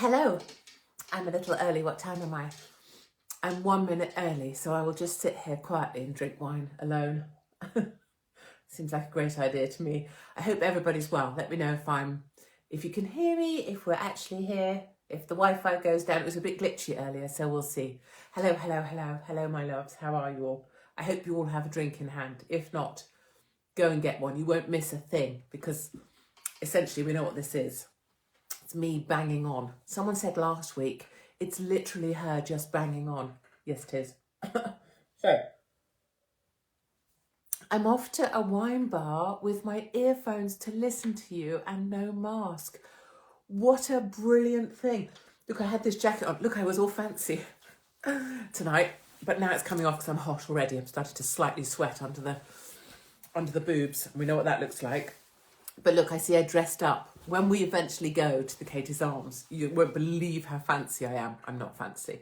Hello, I'm a little early. What time am I? I'm 1 minute early, so I will just sit here quietly and drink wine alone. Seems like a great idea to me. I hope everybody's well. Let me know if you can hear me, if we're actually here, if the Wi-Fi goes down. It was a bit glitchy earlier, so we'll see. Hello, hello, hello, hello, my loves. How are you all? I hope you all have a drink in hand. If not, go and get one. You won't miss a thing because essentially we know what this is. It's me banging on. Someone said last week, it's literally her just banging on. Yes, it is. So, I'm off to a wine bar with my earphones to listen to you and no mask. What a brilliant thing. Look, I had this jacket on. Look, I was all fancy tonight, but now it's coming off because I'm hot already. I'm starting to slightly sweat under the boobs. We know what that looks like. But look, I see I dressed up. When we eventually go to the Katie's Arms, you won't believe how fancy I am. I'm not fancy.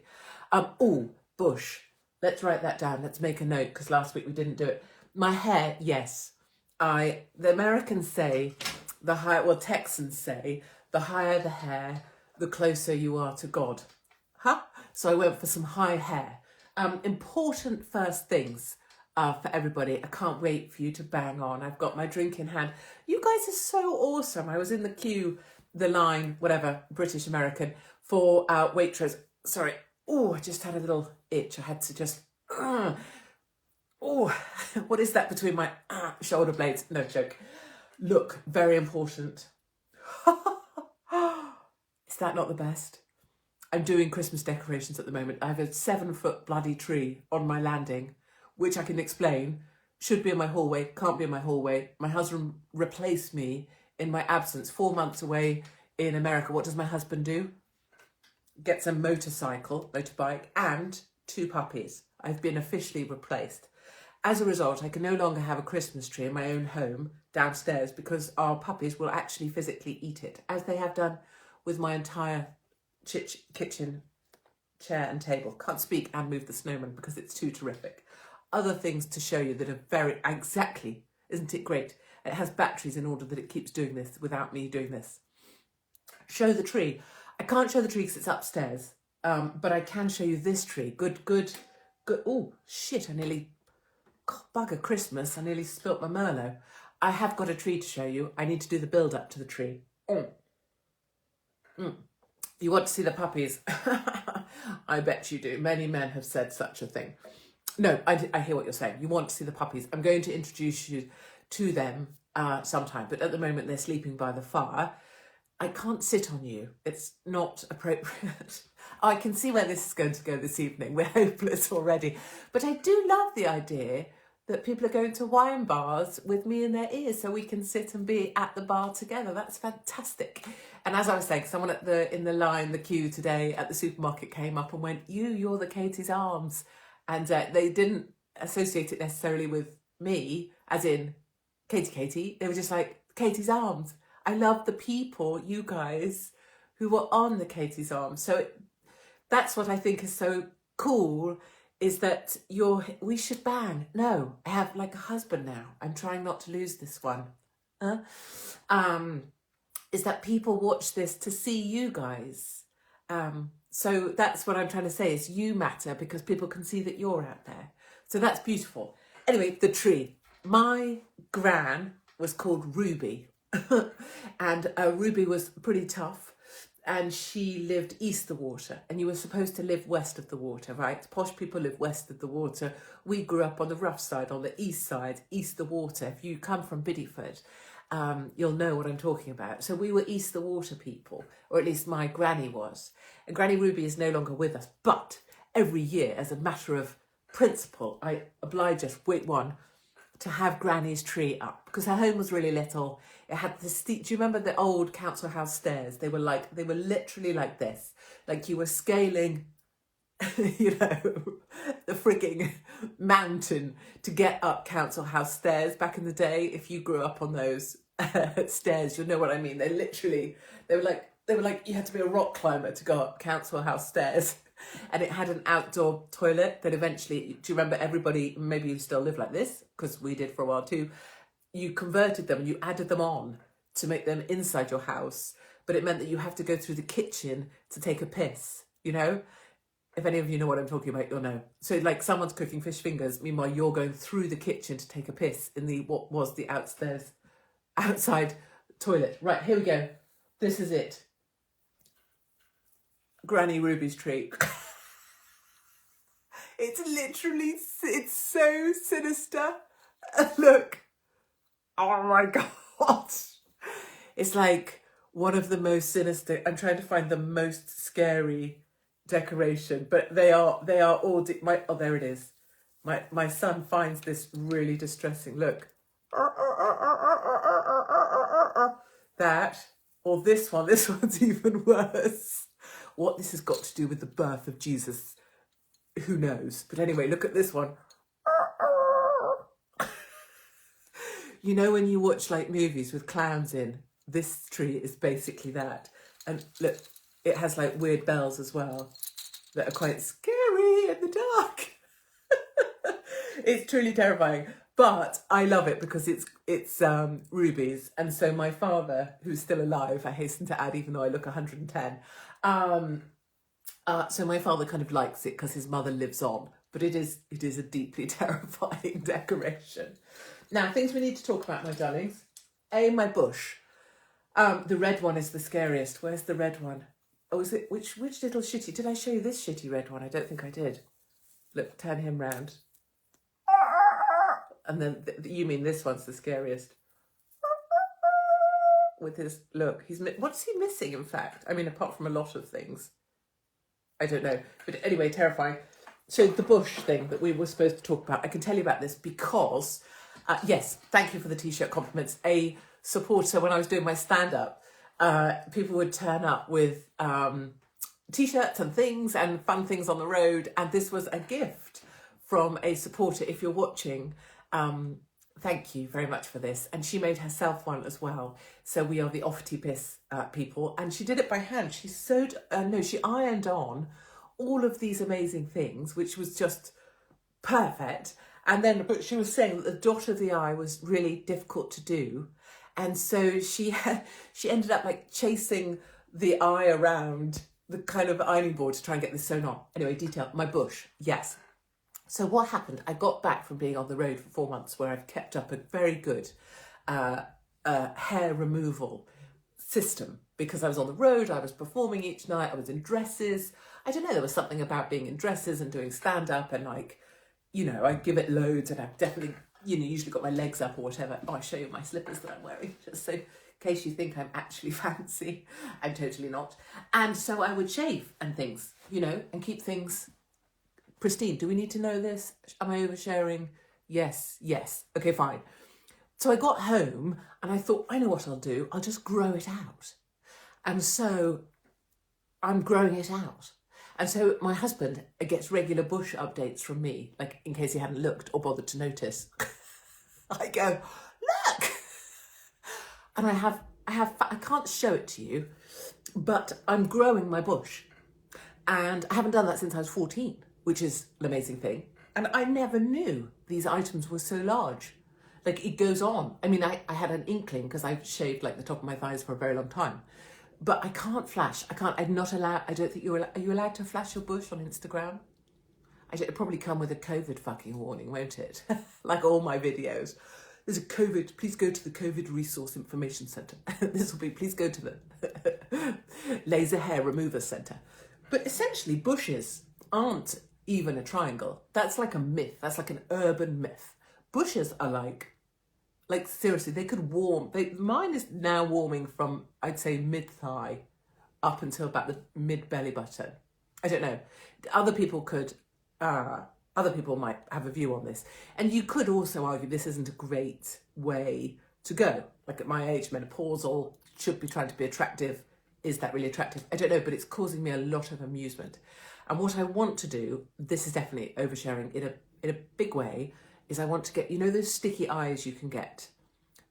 Oh, bush. Let's write that down. Let's make a note because last week we didn't do it. My hair, yes. The Americans say, Texans say, the higher the hair, the closer you are to God. Huh? So I went for some high hair. Important first things. For everybody. I can't wait for you to bang on. I've got my drink in hand. You guys are so awesome. I was in the queue, the line, whatever, British American, for Waitrose. Sorry. Oh, I just had a little itch. I had to just... Oh, what is that between my shoulder blades? No joke. Look, very important. Is that not the best? I'm doing Christmas decorations at the moment. I have a 7-foot bloody tree on my landing, which I can explain, should be in my hallway, can't be in my hallway. My husband replaced me in my absence, 4 months away in America. What does my husband do? Gets a motorbike, and 2 puppies. I've been officially replaced. As a result, I can no longer have a Christmas tree in my own home downstairs because our puppies will actually physically eat it, as they have done with my entire kitchen chair and table. Can't speak and move the snowman because it's too terrific. Other things to show you that are very, exactly, isn't it great? It has batteries in order that it keeps doing this without me doing this. Show the tree. I can't show the tree because it's upstairs, but I can show you this tree. Good. Oh, shit, bugger Christmas, I nearly spilt my Merlot. I have got a tree to show you. I need to do the build up to the tree. You want to see the puppies? I bet you do. Many men have said such a thing. No, I hear what you're saying. You want to see the puppies. I'm going to introduce you to them sometime, but at the moment they're sleeping by the fire. I can't sit on you. It's not appropriate. I can see where this is going to go this evening. We're hopeless already. But I do love the idea that people are going to wine bars with me in their ears so we can sit and be at the bar together. That's fantastic. And as I was saying, someone in the queue today at the supermarket came up and went, you're the Katie's Arms. And they didn't associate it necessarily with me, as in Katie. They were just like, Katie's Arms. I love the people, you guys, who were on the Katie's Arms. So that's what I think is so cool, is that we should bang. No, I have like a husband now. I'm trying not to lose this one. Is that people watch this to see you guys. So that's what I'm trying to say, is you matter because people can see that you're out there. So that's beautiful. Anyway, the tree. My gran was called Ruby. And Ruby was pretty tough. And she lived east of the water. And you were supposed to live west of the water, right? Posh people live west of the water. We grew up on the rough side, on the east side, east of the water. If you come from Biddyford, you'll know what I'm talking about. So we were east of the water people, or at least my granny was. And Granny Ruby is no longer with us, but every year, as a matter of principle, I oblige us, to have Granny's tree up because her home was really little. It had the steep. Do you remember the old council house stairs? They were literally like this, like you were scaling, the frigging mountain to get up council house stairs back in the day. If you grew up on those stairs, you'll know what I mean. They were like you had to be a rock climber to go up council house stairs. And it had an outdoor toilet that eventually, do you remember everybody, maybe you still live like this, because we did for a while too, you converted them and you added them on to make them inside your house. but it meant that you have to go through the kitchen to take a piss, you know? If any of you know what I'm talking about, you'll know. So like someone's cooking fish fingers, meanwhile you're going through the kitchen to take a piss in the what was the outside toilet. Right, here we go. This is it. Granny Ruby's tree. It's so sinister. Look. Oh my God. It's like one of the most sinister. I'm trying to find the most scary decoration, but they are all there it is. My son finds this really distressing. Look. That or this one's even worse. What this has got to do with the birth of Jesus, who knows? But anyway, look at this one. You know when you watch like movies with clowns in, this tree is basically that. And look, it has like weird bells as well that are quite scary in the dark. It's truly terrifying, but I love it because it's rubies. And so my father, who's still alive, I hasten to add, even though I look 110, so my father kind of likes it because his mother lives on, but it is a deeply terrifying decoration. Now, things we need to talk about, my darlings. My bush. The red one is the scariest. Where's the red one? Oh, is it, which little shitty? Did I show you this shitty red one? I don't think I did. Look, turn him round. And then, you mean this one's the scariest. With his, look, what's he missing, in fact? I mean, apart from a lot of things. I don't know. But anyway, terrifying. So the bush thing that we were supposed to talk about, I can tell you about this because, yes, thank you for the T-shirt compliments. A supporter, when I was doing my stand-up, people would turn up with T-shirts and things and fun things on the road. And this was a gift from a supporter. If you're watching, thank you very much for this. And she made herself one as well. So we are the Off-T-Piss people. And she did it by hand. She she ironed on all of these amazing things, which was just perfect. And then, but she was saying that the dot of the I was really difficult to do. And so she ended up like chasing the I around the kind of ironing board to try and get this sewn on. Anyway, detail, my bush, yes. So what happened, I got back from being on the road for 4 months where I've kept up a very good hair removal system because I was on the road, I was performing each night, I was in dresses. I don't know, there was something about being in dresses and doing stand-up and like, you know, I give it loads and I've definitely, you know, usually got my legs up or whatever. Oh, I show you my slippers that I'm wearing, just so in case you think I'm actually fancy. I'm totally not. And so I would shave and things, you know, and keep things pristine. Do we need to know this? Am I oversharing? Yes. Okay, fine. So I got home and I thought, I know what I'll do. I'll just grow it out. And so I'm growing it out. And so my husband gets regular bush updates from me, like in case he hadn't looked or bothered to notice. I go, look! And I can't show it to you, but I'm growing my bush. And I haven't done that since I was 14, which is an amazing thing. And I never knew these items were so large. Like it goes on. I mean, I had an inkling because I've shaved like the top of my thighs for a very long time. But I can't flash. I'm not allowed. I don't think are you allowed to flash your bush on Instagram? It'll probably come with a COVID fucking warning, won't it? Like all my videos. There's a COVID, please go to the COVID Resource Information Centre. This will be, please go to the Laser Hair Remover Centre. But essentially bushes aren't even a triangle. That's like a myth. That's like an urban myth. Bushes are like seriously, they could warm. Mine is now warming from, I'd say, mid-thigh up until about the mid-belly button. I don't know. Other people might have a view on this. And you could also argue this isn't a great way to go. Like at my age, menopausal, should be trying to be attractive. Is that really attractive? I don't know, but it's causing me a lot of amusement. And what I want to do, this is definitely oversharing in a big way, is I want to get, you know those sticky eyes you can get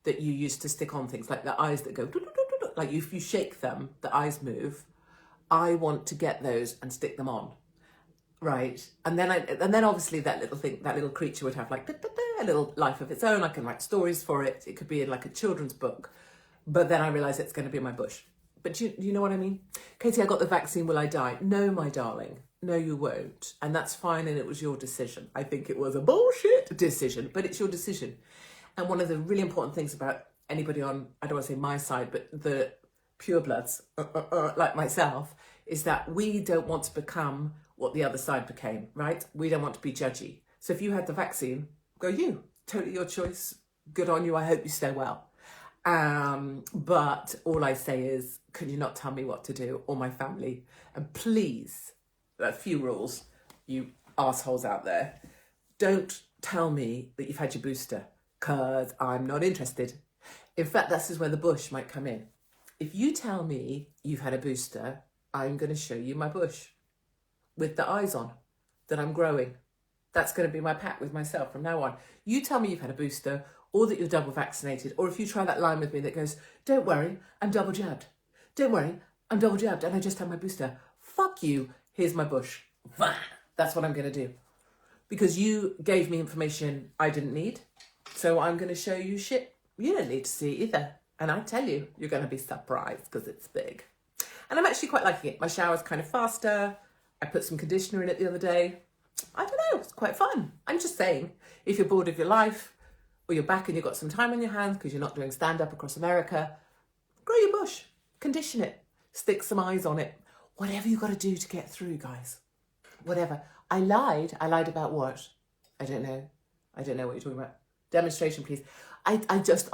that you used to stick on things, like the eyes that go, like if you shake them, the eyes move. I want to get those and stick them on, right? And then obviously that little creature would have like a little life of its own. I can write stories for it. It could be in like a children's book. But then I realise it's going to be my bush. But you know what I mean? Katie, I got the vaccine, will I die? No, my darling. No, you won't. And that's fine, and it was your decision. I think it was a bullshit decision, but it's your decision. And one of the really important things about anybody on, I don't want to say my side, but the purebloods, like myself, is that we don't want to become what the other side became, right? We don't want to be judgy. So if you had the vaccine, go you. Totally your choice. Good on you. I hope you stay well. But all I say is, can you not tell me what to do, or my family? And please, a few rules, you assholes out there, don't tell me that you've had your booster, because I'm not interested. In fact, this is where the bush might come in. If you tell me you've had a booster, I'm going to show you my bush with the eyes on, that I'm growing. That's going to be my pact with myself from now on. You tell me you've had a booster, or that you're double vaccinated, or if you try that line with me that goes, don't worry, I'm double jabbed. Don't worry, I'm double jabbed and I just had my booster. Fuck you, here's my bush. That's what I'm going to do. Because you gave me information I didn't need, so I'm going to show you shit you don't need to see either. And I tell you, you're going to be surprised because it's big. And I'm actually quite liking it. My shower's kind of faster. I put some conditioner in it the other day. I don't know, it's quite fun. I'm just saying, if you're bored of your life, or you're back and you've got some time on your hands because you're not doing stand-up across America, grow your bush, condition it, stick some eyes on it. Whatever you got to do to get through, guys. Whatever. I lied about what? I don't know what you're talking about. Demonstration, please. I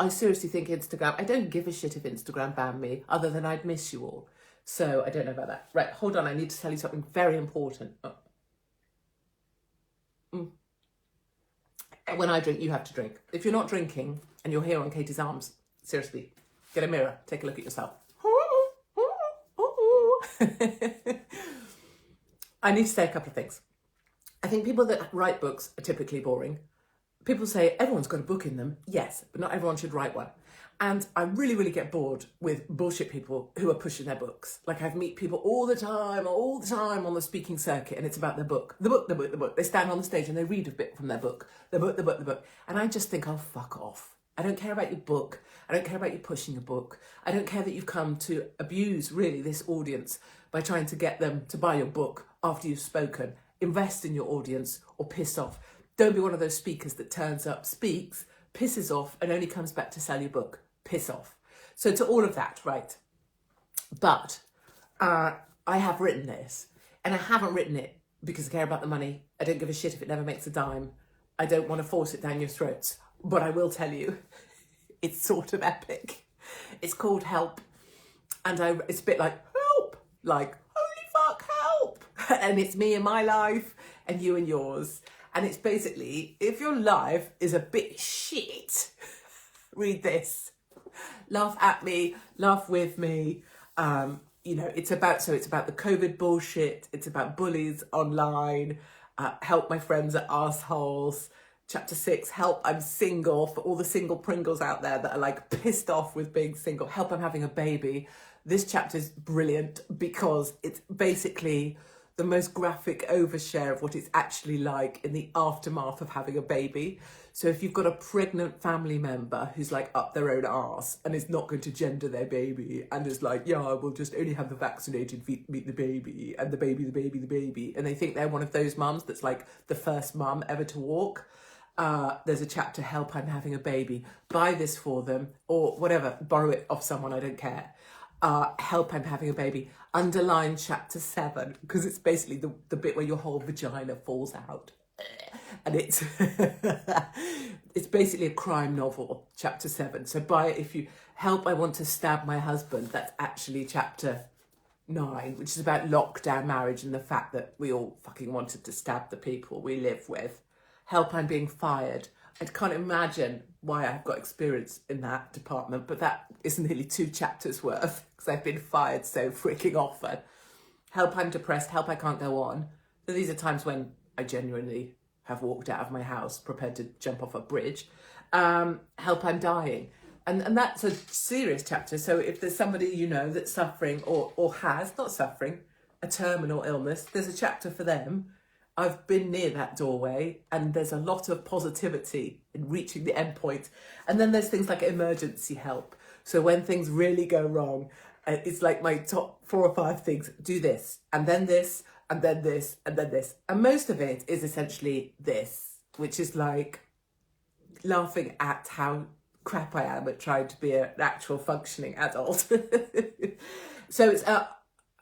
seriously think Instagram, I don't give a shit if Instagram banned me, other than I'd miss you all. So I don't know about that. Right, hold on, I need to tell you something very important. When I drink, you have to drink. If you're not drinking and you're here on Katie's arms, seriously, get a mirror, take a look at yourself. I need to say a couple of things. I think people that write books are typically boring. People say everyone's got a book in them. Yes, but not everyone should write one. And I really, really get bored with bullshit people who are pushing their books. Like, I meet people all the time on the speaking circuit, and it's about their book. The book. They stand on the stage and they read a bit from their book. The book. And I just think, oh, fuck off. I don't care about your book. I don't care about you pushing a book. I don't care that you've come to abuse, really, this audience by trying to get them to buy your book after you've spoken. Invest in your audience or piss off. Don't be one of those speakers that turns up, speaks, pisses off, and only comes back to sell your book. Piss off. So to all of that, right? But I have written this, and I haven't written it because I care about the money. I don't give a shit if it never makes a dime. I don't want to force it down your throats. But I will tell you, it's sort of epic. It's called Help. And it's a bit like, help! Like, holy fuck, help! And it's me and my life, and you and yours. And it's basically, if your life is a bit shit, read this. Laugh at me, laugh with me. It's about the COVID bullshit. It's about bullies online. Help my friends are assholes. Chapter 6, help, I'm single, for all the single Pringles out there that are like pissed off with being single. Help, I'm having a baby. This chapter is brilliant because it's basically the most graphic overshare of what it's actually like in the aftermath of having a baby. So if you've got a pregnant family member who's like up their own arse and is not going to gender their baby and is like, yeah, we'll just only have the vaccinated meet the baby and the baby, and they think they're one of those mums that's like the first mum ever to walk. There's a chapter, help, I'm having a baby. Buy this for them or whatever, borrow it off someone, I don't care. Help, I'm having a baby. Underline chapter 7 because it's basically the bit where your whole vagina falls out. And it's it's basically a crime novel, chapter 7. So buy it if you help, I want to stab my husband. That's actually chapter 9, which is about lockdown marriage and the fact that we all fucking wanted to stab the people we live with. Help, I'm being fired. I can't imagine why I've got experience in that department, but that is nearly 2 chapters worth because I've been fired so freaking often. Help, I'm depressed. Help, I can't go on. So these are times when I genuinely have walked out of my house prepared to jump off a bridge. Help, I'm dying. And that's a serious chapter. So if there's somebody you know that's suffering or has, not suffering, a terminal illness, there's a chapter for them. I've been near that doorway and there's a lot of positivity in reaching the end point. And then there's things like emergency help. So when things really go wrong, It's like my top 4 or 5 things. Do this, and then this, and then this, and then this. And most of it is essentially this, which is like laughing at how crap I am at trying to be an actual functioning adult. So it's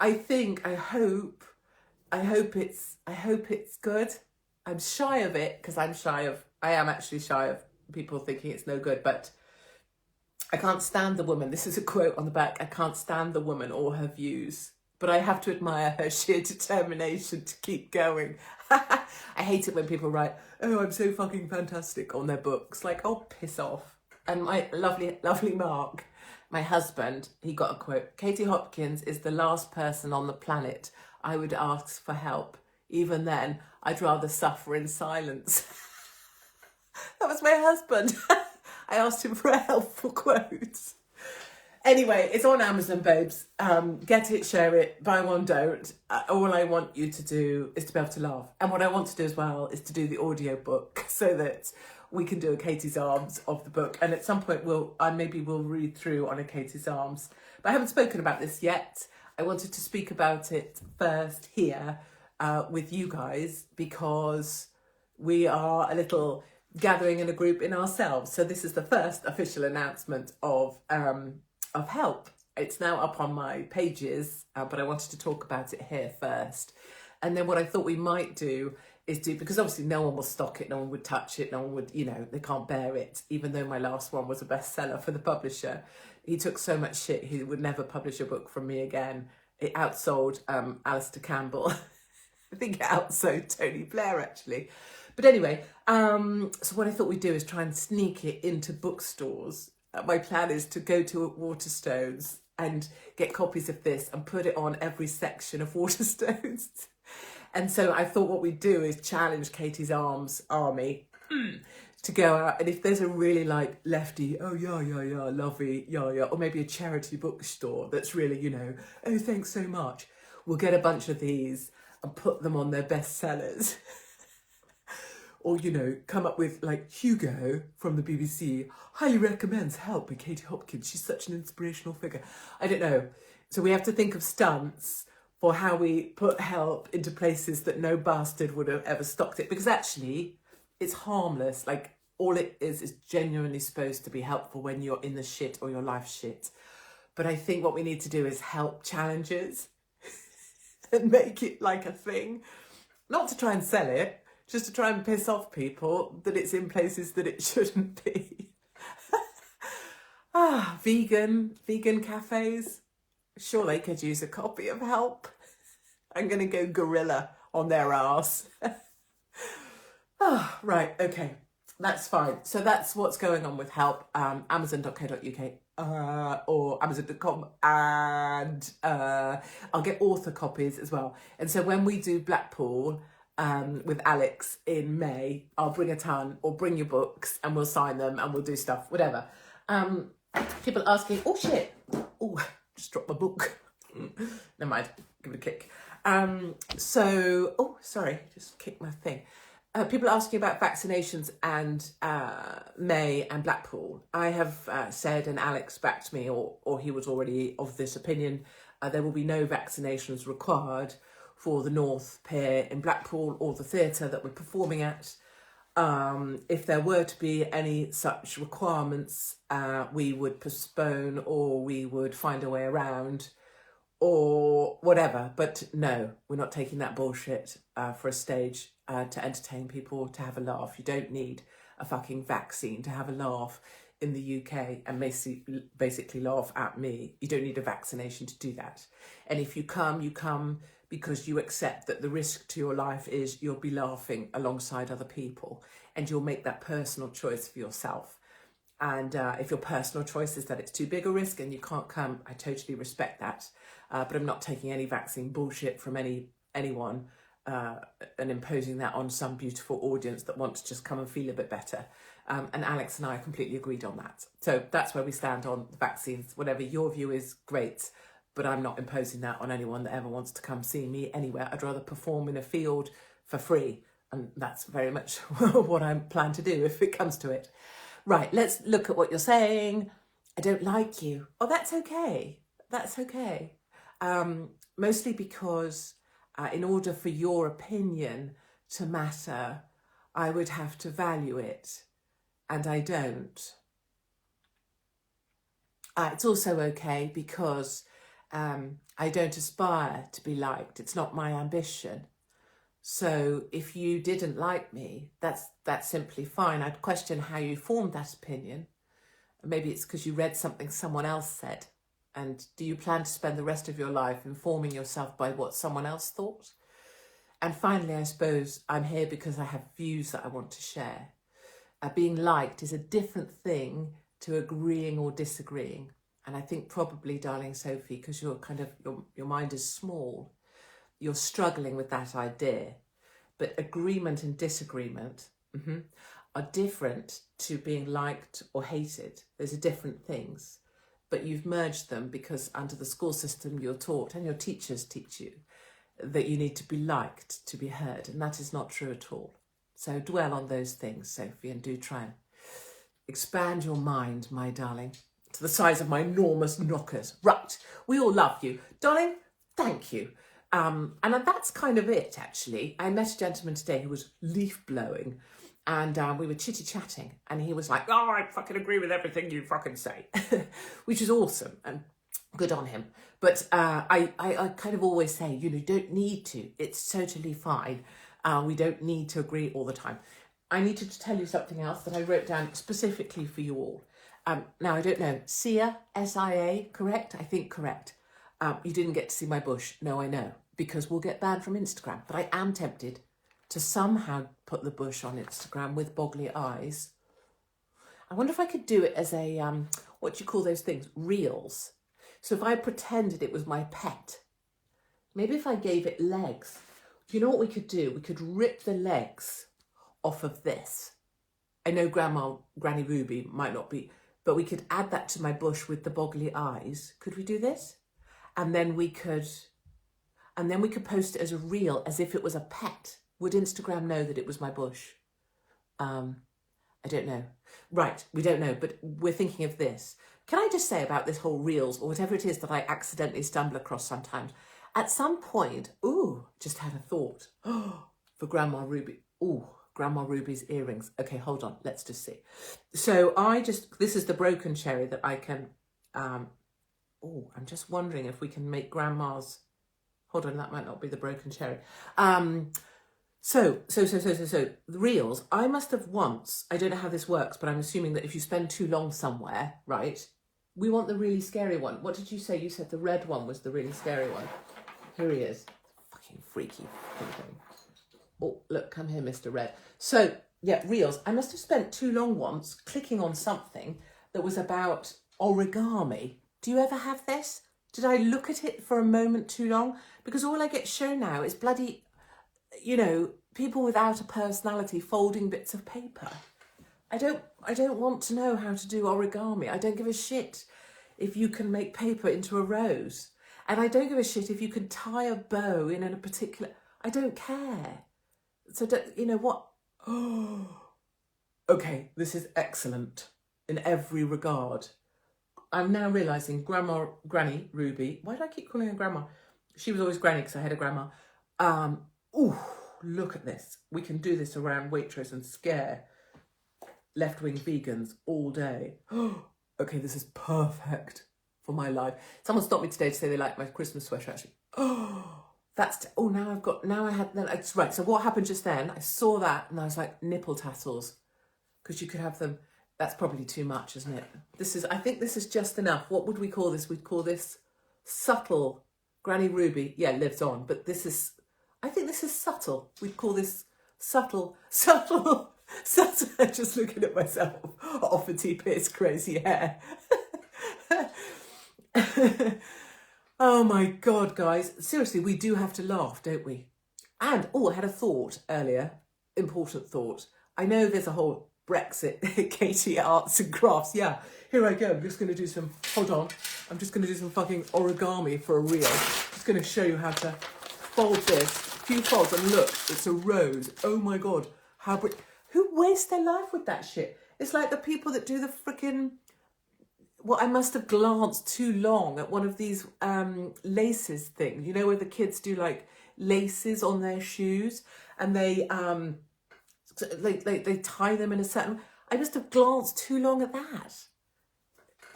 I hope it's good. I'm shy of it because I am actually shy of people thinking it's no good, but I can't stand the woman. This is a quote on the back. I can't stand the woman or her views, but I have to admire her sheer determination to keep going. I hate it when people write, "Oh, I'm so fucking fantastic" on their books. Like, oh, piss off. And my lovely Mark, my husband, he got a quote. "Katie Hopkins is the last person on the planet I would ask for help. Even then, I'd rather suffer in silence." That was my husband. I asked him for a helpful quote. Anyway, it's on Amazon, babes. Get it, share it, buy one, don't. All I want you to do is to be able to laugh. And what I want to do as well is to do the audio book so that we can do a Katie's Arms of the book. And at some point, maybe we'll read through on a Katie's Arms. But I haven't spoken about this yet. I wanted to speak about it first here with you guys because we are a little gathering in a group in ourselves. So this is the first official announcement of help. It's now up on my pages, but I wanted to talk about it here first. And then what I thought we might do is because obviously no one will stock it, no one would touch it, no one would, they can't bear it. Even though my last one was a bestseller for the publisher, he took so much shit, he would never publish a book from me again. It outsold Alistair Campbell. I think it outsold Tony Blair, actually. But anyway, so what I thought we'd do is try and sneak it into bookstores. My plan is to go to Waterstones and get copies of this and put it on every section of Waterstones. And so I thought what we'd do is challenge Katie's Arms army to go out. And if there's a really like lefty, oh yeah, lovey, yeah, or maybe a charity bookstore that's really, oh, thanks so much, we'll get a bunch of these and put them on their bestsellers. Or, come up with like Hugo from the BBC highly recommends Help by Katie Hopkins. She's such an inspirational figure. I don't know. So we have to think of stunts for how we put Help into places that no bastard would have ever stocked it. Because actually, it's harmless. Like, all it is genuinely supposed to be helpful when you're in the shit or your life shit. But I think what we need to do is help challenges and make it like a thing. Not to try and sell it, just to try and piss off people that it's in places that it shouldn't be. Vegan cafes. Sure, they could use a copy of Help. I'm going to go gorilla on their arse. Right, okay. That's fine. So that's what's going on with Help. Amazon.co.uk or Amazon.com, and I'll get author copies as well. And so when we do Blackpool with Alex in May, I'll bring a ton, or bring your books and we'll sign them and we'll do stuff, whatever. People asking, oh shit, oh, just dropped my book. Never mind, give it a kick. Just kicked my thing. People asking about vaccinations and May and Blackpool. I have said, and Alex backed me, or he was already of this opinion, there will be no vaccinations required for the North Pier in Blackpool or the theatre that we're performing at. If there were to be any such requirements, we would postpone or we would find a way around or whatever. But no, we're not taking that bullshit for a stage to entertain people, to have a laugh. You don't need a fucking vaccine to have a laugh in the UK and basically laugh at me. You don't need a vaccination to do that. And if you come because you accept that the risk to your life is you'll be laughing alongside other people, and you'll make that personal choice for yourself. And if your personal choice is that it's too big a risk and you can't come, I totally respect that. But I'm not taking any vaccine bullshit from anyone and imposing that on some beautiful audience that want to just come and feel a bit better. And Alex and I are completely agreed on that. So that's where we stand on the vaccines. Whatever your view is, great. But I'm not imposing that on anyone that ever wants to come see me anywhere. I'd rather perform in a field for free. And that's very much what I plan to do if it comes to it. Right, let's look at what you're saying. I don't like you. Oh, that's okay. That's okay. Mostly because in order for your opinion to matter, I would have to value it, and I don't. It's also okay because I don't aspire to be liked. It's not my ambition. So if you didn't like me, that's simply fine. I'd question how you formed that opinion. Maybe it's because you read something someone else said. And do you plan to spend the rest of your life informing yourself by what someone else thought? And finally, I suppose I'm here because I have views that I want to share. Being liked is a different thing to agreeing or disagreeing. And I think probably, darling Sophie, because you're your mind is small, you're struggling with that idea. But agreement and disagreement are different to being liked or hated. Those are different things. But you've merged them because under the school system you're taught, and your teachers teach you, that you need to be liked to be heard. And that is not true at all. So dwell on those things, Sophie, and do try and expand your mind, my darling, to the size of my enormous knockers. Right, we all love you. Darling, thank you. And that's kind of it, actually. I met a gentleman today who was leaf blowing, and we were chitty-chatting, and he was like, oh, I fucking agree with everything you fucking say, which is awesome, and good on him. But I kind of always say, you don't need to. It's totally fine. We don't need to agree all the time. I needed to tell you something else that I wrote down specifically for you all. Now, I don't know, Sia, S-I-A, correct? I think correct. You didn't get to see my bush. No, I know, because we'll get banned from Instagram. But I am tempted to somehow put the bush on Instagram with boggly eyes. I wonder if I could do it as a, what do you call those things? Reels. So if I pretended it was my pet, maybe if I gave it legs. Do you know what we could do? We could rip the legs off of this. I know Granny Ruby might not be, but we could add that to my bush with the boggly eyes. Could we do this? And then we could post it as a reel, as if it was a pet. Would Instagram know that it was my bush? I don't know. Right, we don't know, but we're thinking of this. Can I just say about this whole reels, or whatever it is that I accidentally stumble across sometimes, at some point, just had a thought. For Grandma Ruby. Grandma Ruby's earrings. Okay, hold on, let's just see. So this is the broken cherry that I can, I'm just wondering if we can make Grandma's, hold on, that might not be the broken cherry. So, the reels, I must have once, I don't know how this works, but I'm assuming that if you spend too long somewhere, right, we want the really scary one. What did you say? You said the red one was the really scary one. Here he is. Fucking freaky thing. Oh, look, come here, Mr. Red. So, yeah, reels. I must have spent too long once clicking on something that was about origami. Do you ever have this? Did I look at it for a moment too long? Because all I get shown now is bloody, people without a personality folding bits of paper. I don't want to know how to do origami. I don't give a shit if you can make paper into a rose. And I don't give a shit if you can tie a bow in a particular... I don't care. So, you know what? Okay, this is excellent in every regard. I'm now realising Granny Ruby... Why do I keep calling her Grandma? She was always Granny because I had a grandma. Look at this. We can do this around Waitrose and scare left-wing vegans all day. Okay, this is perfect for my life. Someone stopped me today to say they like my Christmas sweater, actually. It's right. So what happened just then, I saw that and I was like, nipple tassels. Because you could have them, that's probably too much, isn't it? I think this is just enough. What would we call this? We'd call this subtle. Granny Ruby, yeah, lives on, but I think this is subtle. We'd call this subtle. I'm just looking at myself off of T-Pierce crazy hair. Oh my God, guys. Seriously, we do have to laugh, don't we? And, I had a thought earlier, important thought. I know there's a whole Brexit, Katie Arts and Crafts. Yeah, here I go. I'm just going to do some, hold on. I'm just going to do some fucking origami for a reel. Just going to show you how to fold this. A few folds and look, it's a rose. Oh my God. Who wastes their life with that shit? It's like the people that do the freaking well, I must have glanced too long at one of these laces things, you know, where the kids do like laces on their shoes and they tie them in a certain. I must have glanced too long at that.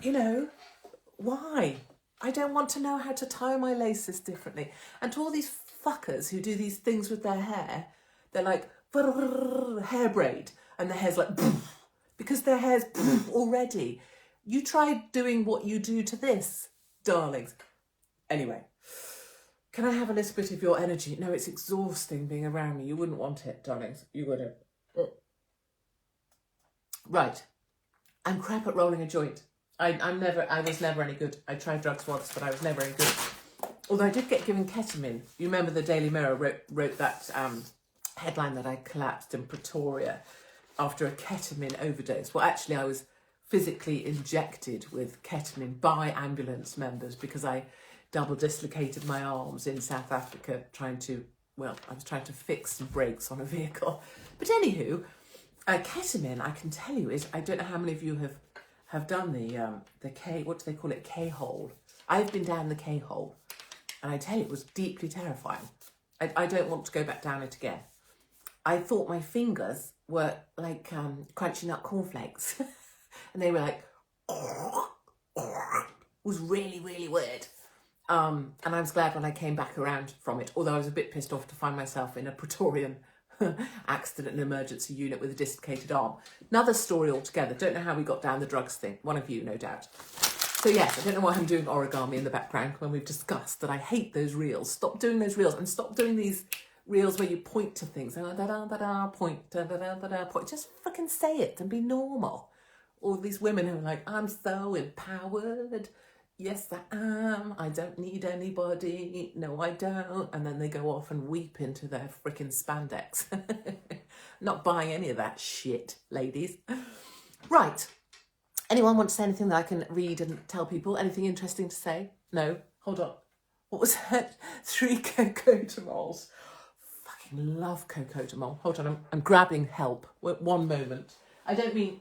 You know, why? I don't want to know how to tie my laces differently. And to all these fuckers who do these things with their hair, they're like hair braid, and their hair's like because their hair's already. You try doing what you do to this, darlings. Anyway, can I have a little bit of your energy? No, it's exhausting being around me. You wouldn't want it, darlings. You wouldn't. Right. I'm crap at rolling a joint. I was never any good. I tried drugs once, but I was never any good. Although I did get given ketamine. You remember the Daily Mirror wrote that headline that I collapsed in Pretoria after a ketamine overdose. Well, actually, I was physically injected with ketamine by ambulance members because I double dislocated my arms in South Africa I was trying to fix some brakes on a vehicle. But anywho, ketamine, I can tell you, is, I don't know how many of you have done the what do they call it, K-hole. I've been down the K-hole, and I tell you, it was deeply terrifying. I don't want to go back down it again. I thought my fingers were like crunching up cornflakes. And they were like, it was really, really weird. And I was glad when I came back around from it, although I was a bit pissed off to find myself in a Praetorian accident and emergency unit with a dislocated arm. Another story altogether. Don't know how we got down the drugs thing. One of you, no doubt. So yes, I don't know why I'm doing origami in the background when we've discussed that I hate those reels. Stop doing those reels and stop doing these reels where you point to things. Point. Just fucking say it and be normal. All these women who are like, I'm so empowered. Yes, I am. I don't need anybody. No, I don't. And then they go off and weep into their freaking spandex. Not buying any of that shit, ladies. Right. Anyone want to say anything that I can read and tell people? Anything interesting to say? No? Hold on. What was that? 3 cocotamols. Fucking love cocotamol. Hold on, I'm grabbing help. One moment. I don't mean...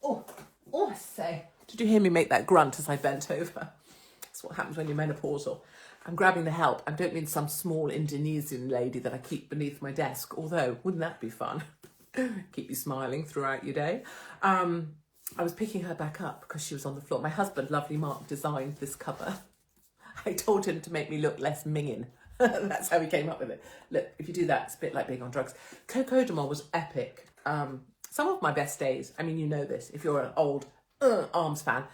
I say. Did you hear me make that grunt as I bent over? That's what happens when you're menopausal. I'm grabbing the help. I don't mean some small Indonesian lady that I keep beneath my desk, although wouldn't that be fun? Keep you smiling throughout your day. I was picking her back up because she was on the floor. My husband, lovely Mark, designed this cover. I told him to make me look less minging. That's how he came up with it. Look, if you do that, it's a bit like being on drugs. Cocodamol was epic. Some of my best days, I mean, you know this, if you're an old Arms fan,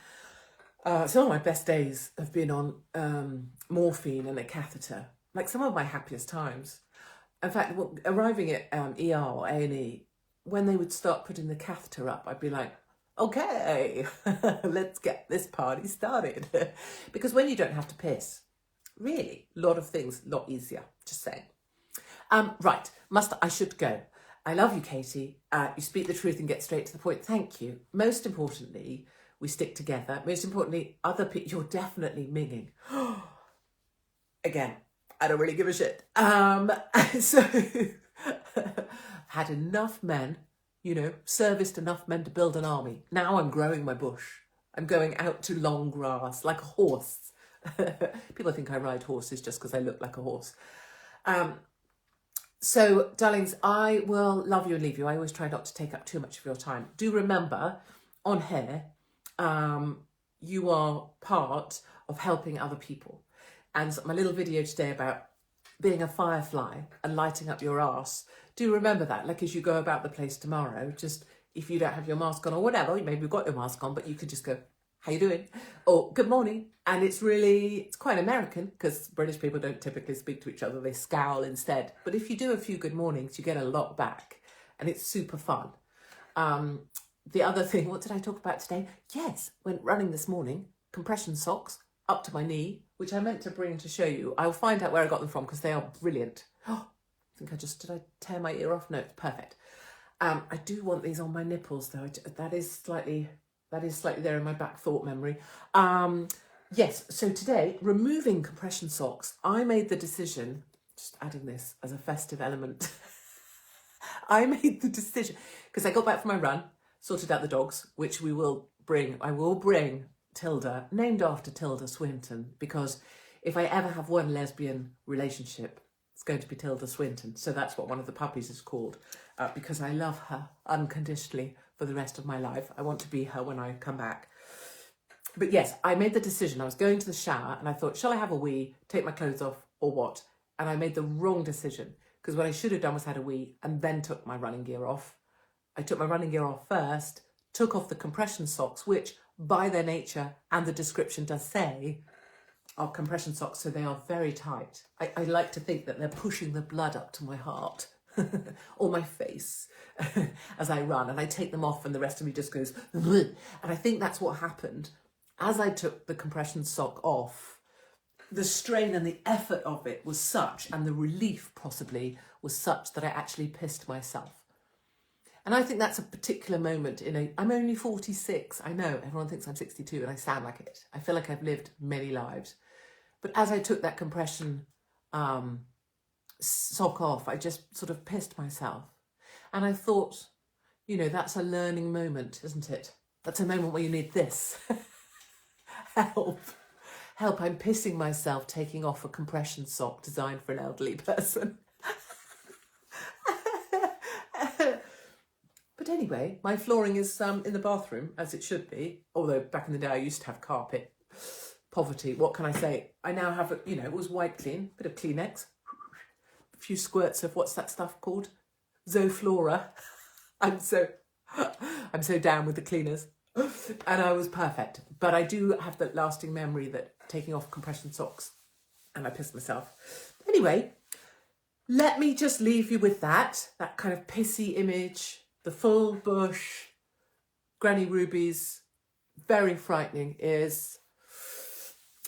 some of my best days have been on morphine and a catheter. Like some of my happiest times. In fact, arriving at ER or A&E, when they would start putting the catheter up, I'd be like, okay, let's get this party started. Because when you don't have to piss, really, a lot of things, a lot easier, just saying. Right, I should go. I love you, Katie. You speak the truth and get straight to the point. Thank you. Most importantly, we stick together. Most importantly, other people, you're definitely minging. Again, I don't really give a shit. So, had enough men, serviced enough men to build an army. Now I'm growing my bush. I'm going out to long grass like a horse. People think I ride horses just because I look like a horse. So, darlings, I will love you and leave you. I always try not to take up too much of your time. Do remember, on here, you are part of helping other people. And my little video today about being a firefly and lighting up your arse, do remember that. Like as you go about the place tomorrow, just if you don't have your mask on or whatever, maybe you've got your mask on, but you could just go, how you doing? Or good morning. And it's quite American because British people don't typically speak to each other. They scowl instead. But if you do a few good mornings, you get a lot back and it's super fun. The other thing, what did I talk about today? Yes, went running this morning, compression socks up to my knee, which I meant to bring to show you. I'll find out where I got them from because they are brilliant. Oh, did I tear my ear off? No, it's perfect. I do want these on my nipples though. That is slightly there in my back thought memory. Yes, so today, removing compression socks, I made the decision, just adding this as a festive element. I made the decision because I got back from my run, sorted out the dogs, which I will bring Tilda, named after Tilda Swinton, because if I ever have one lesbian relationship, it's going to be Tilda Swinton. So that's what one of the puppies is called, because I love her unconditionally for the rest of my life. I want to be her when I come back. But yes, I made the decision. I was going to the shower and I thought, shall I have a wee, take my clothes off or what? And I made the wrong decision, because what I should have done was had a wee and then took my running gear off. I took my running gear off first, took off the compression socks, which by their nature and the description does say are compression socks, so they are very tight. I like to think that they're pushing the blood up to my heart or my face as I run, and I take them off and the rest of me just goes bleh. And I think that's what happened. As I took the compression sock off, the strain and the effort of it was such, and the relief possibly was such, that I actually pissed myself. And I think that's a particular moment I'm only 46. I know everyone thinks I'm 62 and I sound like it. I feel like I've lived many lives. But as I took that compression sock off, I just sort of pissed myself. And I thought, that's a learning moment, isn't it? That's a moment where you need this. Help, I'm pissing myself taking off a compression sock designed for an elderly person. But anyway, my flooring is in the bathroom, as it should be. Although back in the day I used to have carpet. Poverty, what can I say? I now have, it was wiped clean, bit of Kleenex, a few squirts of, what's that stuff called? Zoflora. I'm so down with the cleaners. And I was perfect. But I do have the lasting memory that taking off compression socks and I pissed myself. Anyway, let me just leave you with that kind of pissy image, the full bush, Granny Ruby's very frightening ears,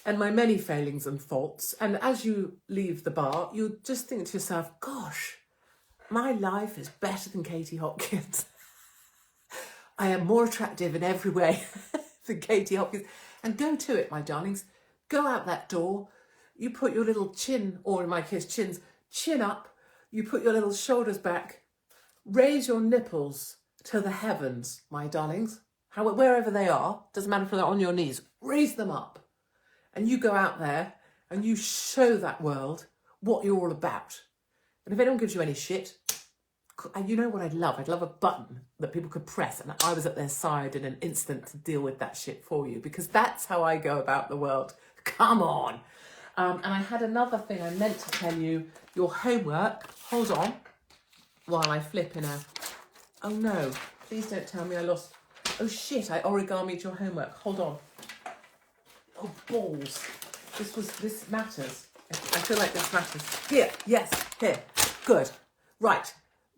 and my many failings and faults. And as you leave the bar, you just think to yourself, gosh, my life is better than Katie Hopkins. I am more attractive in every way than Katie Hopkins. And go to it, my darlings. Go out that door. You put your little chin, or in my case, chin up. You put your little shoulders back. Raise your nipples to the heavens, my darlings. Wherever they are, doesn't matter if they're on your knees, raise them up. And you go out there and you show that world what you're all about. And if anyone gives you any shit, you know what I'd love? I'd love a button that people could press and I was at their side in an instant to deal with that shit for you, because that's how I go about the world. Come on. And I had another thing I meant to tell you. Your homework, hold on, while I flip in a... Oh no, please don't tell me I lost... Oh shit, I origamied your homework. Hold on. Oh balls. This matters. I feel like this matters. Here, yes, here. Good. Right.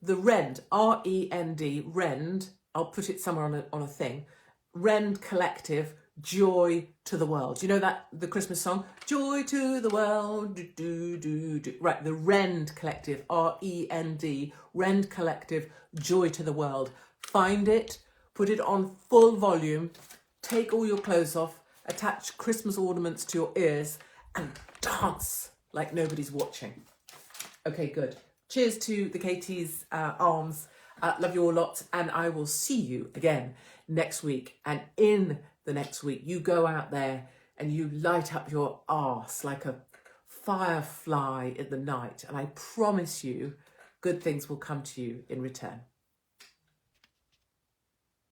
The Rend, R-E-N-D, Rend, I'll put it somewhere on a thing. Rend Collective, Joy to the World. You know that, the Christmas song? Joy to the world, do, do, do, do. Right, the Rend Collective, R-E-N-D, Rend Collective, Joy to the World. Find it, put it on full volume, take all your clothes off, attach Christmas ornaments to your ears, and dance like nobody's watching. Okay, good. Cheers to the Katie's arms. Love you all lots. And I will see you again next week. And in the next week, you go out there and you light up your arse like a firefly in the night. And I promise you, good things will come to you in return.